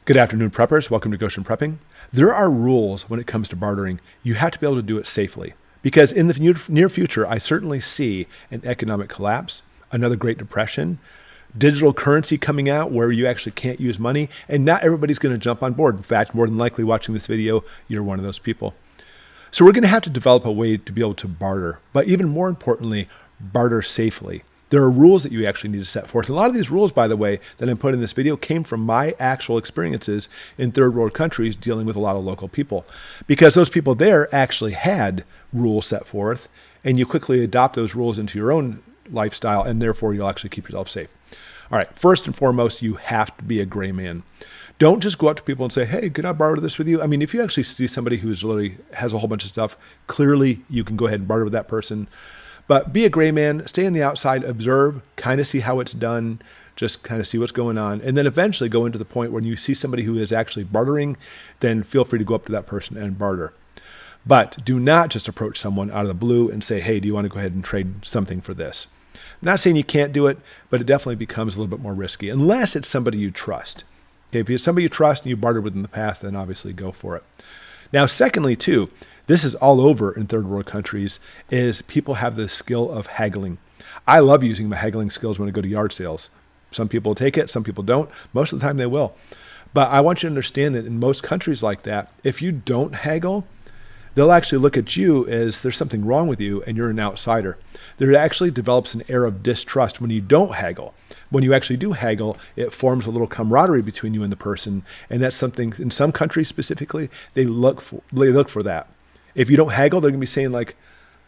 Good afternoon, preppers. Welcome to Goshen Prepping. There are rules when it comes to bartering. You have to be able to do it safely because in the near future, I certainly see an economic collapse, another Great Depression, digital currency coming out where you actually can't use money, and not everybody's going to jump on board. In fact, more than likely watching this video, you're one of those people. So we're going to have to develop a way to be able to barter, but even more importantly, barter safely. There are rules that you actually need to set forth. And a lot of these rules, by the way, that I'm putting in this video came from my actual experiences in third world countries dealing with a lot of local people. Because those people there actually had rules set forth, and you quickly adopt those rules into your own lifestyle, and therefore you'll actually keep yourself safe. All right, first and foremost, you have to be a gray man. Don't just go up to people and say, hey, can I borrow this with you? I mean, if you actually see somebody who's literally has a whole bunch of stuff, clearly you can go ahead and barter with that person. But be a gray man, stay on the outside, observe, kind of see how it's done, just kind of see what's going on. And then eventually go into the point when you see somebody who is actually bartering, then feel free to go up to that person and barter. But do not just approach someone out of the blue and say, hey, do you want to go ahead and trade something for this? I'm not saying you can't do it, but it definitely becomes a little bit more risky, unless it's somebody you trust. Okay, if it's somebody you trust and you bartered with in the past, then obviously go for it. Now, secondly, too, this is all over in third world countries, is people have the skill of haggling. I love using my haggling skills when I go to yard sales. Some people take it, some people don't. Most of the time they will. But I want you to understand that in most countries like that, if you don't haggle, they'll actually look at you as there's something wrong with you and you're an outsider. There actually develops an air of distrust when you don't haggle. When you actually do haggle, it forms a little camaraderie between you and the person. And that's something, in some countries specifically, they look for that. If you don't haggle, they're going to be saying like,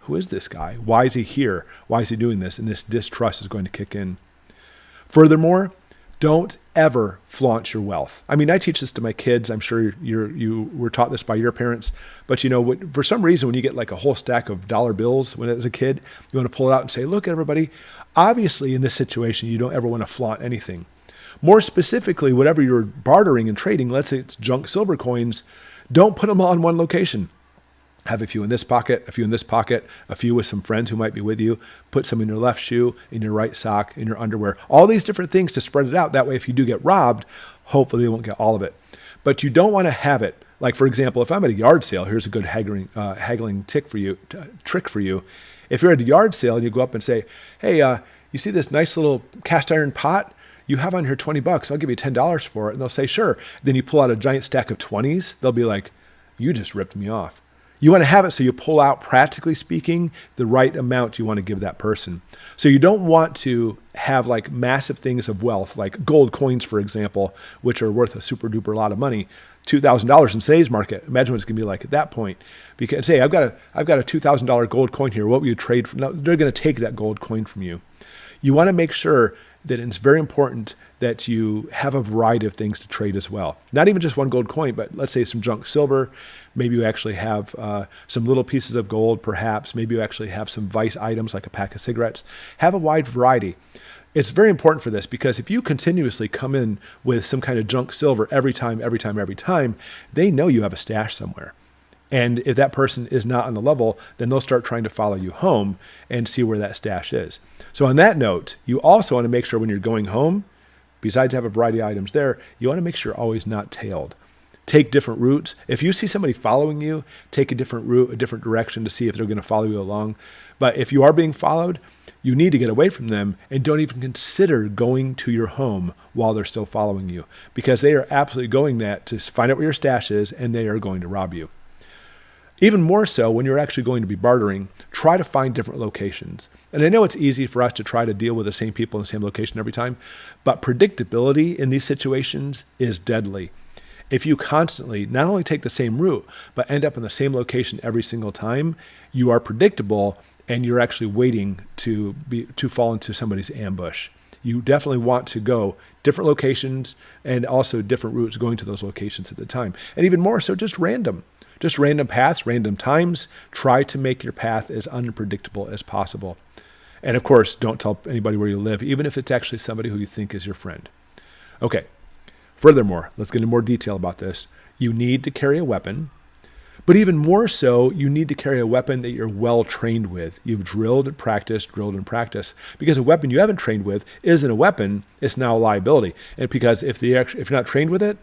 who is this guy? Why is he here? Why is he doing this? And this distrust is going to kick in. Furthermore, don't ever flaunt your wealth. I mean, I teach this to my kids. I'm sure you were taught this by your parents. But you know, for some reason, when you get like a whole stack of dollar bills when as a kid, you want to pull it out and say, look, everybody, obviously in this situation, you don't ever want to flaunt anything. More specifically, whatever you're bartering and trading, let's say it's junk silver coins, don't put them all in one location. Have a few in this pocket, a few in this pocket, a few with some friends who might be with you. Put some in your left shoe, in your right sock, in your underwear. All these different things to spread it out. That way, if you do get robbed, hopefully you won't get all of it. But you don't want to have it. Like, for example, if I'm at a yard sale, here's a good haggling trick for you. If you're at a yard sale and you go up and say, hey, you see this nice little cast iron pot? You have on here $20. I'll give you $10 for it. And they'll say, sure. Then you pull out a giant stack of 20s. They'll be like, you just ripped me off. You want to have it so you pull out, practically speaking, the right amount you want to give that person. So you don't want to have like massive things of wealth, like gold coins, for example, which are worth a super duper lot of money, $2,000 in today's market. Imagine what it's going to be like at that point. Because hey, I've got a $2,000 gold coin here. What will you trade for? No, they're going to take that gold coin from you. You want to make sure that it's very important that you have a variety of things to trade as well. Not even just one gold coin, but let's say some junk silver. Maybe you actually have some little pieces of gold, perhaps. Maybe you actually have some vice items like a pack of cigarettes. Have a wide variety. It's very important for this because if you continuously come in with some kind of junk silver every time, they know you have a stash somewhere. And if that person is not on the level, then they'll start trying to follow you home and see where that stash is. So on that note, you also want to make sure when you're going home, besides have a variety of items there, you want to make sure you're always not tailed. Take different routes. If you see somebody following you, take a different route, a different direction to see if they're going to follow you along. But if you are being followed, you need to get away from them and don't even consider going to your home while they're still following you because they are absolutely going that to find out where your stash is and they are going to rob you. Even more so when you're actually going to be bartering, try to find different locations. And I know it's easy for us to try to deal with the same people in the same location every time, but predictability in these situations is deadly. If you constantly not only take the same route, but end up in the same location every single time, you are predictable and you're actually waiting to fall into somebody's ambush. You definitely want to go different locations and also different routes going to those locations at the time. And even more so, just random paths, random times. Try to make your path as unpredictable as possible. And of course, don't tell anybody where you live, even if it's actually somebody who you think is your friend. Okay. Furthermore, let's get into more detail about this. You need to carry a weapon, but even more so, you need to carry a weapon that you're well trained with. You've drilled and practiced, because a weapon you haven't trained with isn't a weapon, it's now a liability. And because if you're not trained with it,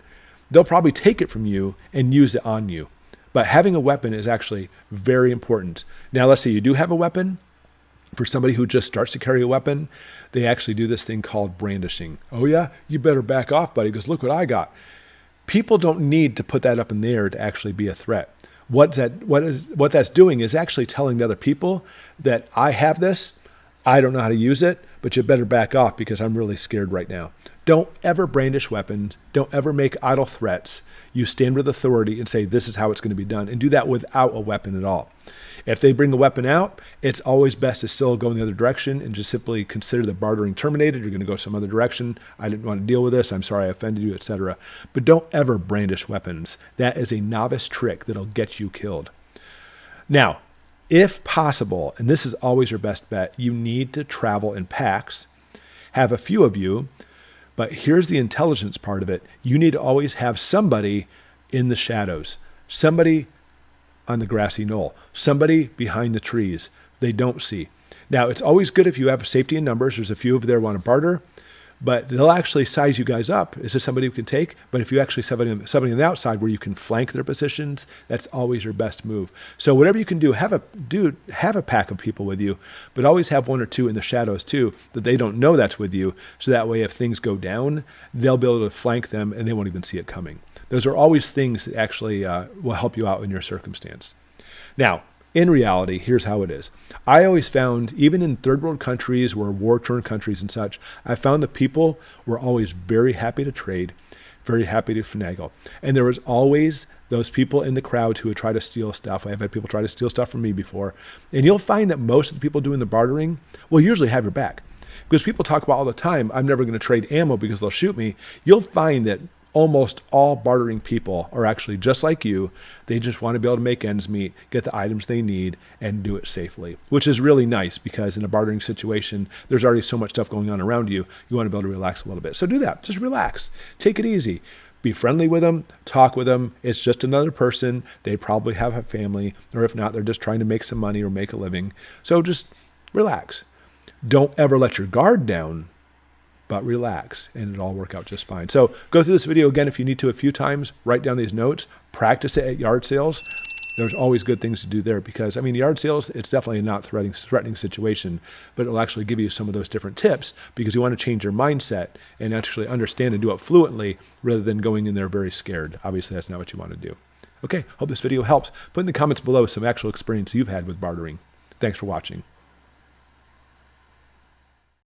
they'll probably take it from you and use it on you. But having a weapon is actually very important. Now, let's say you do have a weapon. For somebody who just starts to carry a weapon, they actually do this thing called brandishing. Oh yeah, you better back off, buddy, because look what I got. People don't need to put that up in the air to actually be a threat. What that's doing is actually telling the other people that I have this, I don't know how to use it, but you better back off because I'm really scared right now. Don't ever brandish weapons. Don't ever make idle threats. You stand with authority and say, this is how it's going to be done, and do that without a weapon at all. If they bring a weapon out, it's always best to still go in the other direction and just simply consider the bartering terminated. You're going to go some other direction. I didn't want to deal with this. I'm sorry I offended you, etc. But don't ever brandish weapons. That is a novice trick that'll get you killed. Now, if possible, and this is always your best bet, you need to travel in packs. Have a few of you. But here's the intelligence part of it. You need to always have somebody in the shadows, somebody on the grassy knoll, somebody behind the trees they don't see. Now, it's always good if you have safety in numbers. There's a few over there who want to barter, but they'll actually size you guys up. Is this somebody who can take? But if you actually have somebody on the outside where you can flank their positions, that's always your best move. So whatever you can do, have a pack of people with you, but always have one or two in the shadows too, that they don't know that's with you. So that way, if things go down, they'll be able to flank them and they won't even see it coming. Those are always things that actually will help you out in your circumstance. Now, in reality, here's how it is. I always found, even in third world countries or war-torn countries and such, I found that people were always very happy to trade, very happy to finagle. And there was always those people in the crowd who would try to steal stuff. I've had people try to steal stuff from me before. And you'll find that most of the people doing the bartering will usually have your back. Because people talk about all the time, I'm never going to trade ammo because they'll shoot me. You'll find that almost all bartering people are actually just like you. They just want to be able to make ends meet, get the items they need, and do it safely, which is really nice because in a bartering situation, there's already so much stuff going on around you. You want to be able to relax a little bit. So do that. Just relax. Take it easy. Be friendly with them. Talk with them. It's just another person. They probably have a family, or if not, they're just trying to make some money or make a living. So just relax. Don't ever let your guard down, but relax, and it'll all work out just fine. So go through this video again if you need to a few times. Write down these notes. Practice it at yard sales. There's always good things to do there because, I mean, yard sales, it's definitely a not threatening situation, but it'll actually give you some of those different tips because you want to change your mindset and actually understand and do it fluently rather than going in there very scared. Obviously, that's not what you want to do. Okay, hope this video helps. Put in the comments below some actual experience you've had with bartering. Thanks for watching.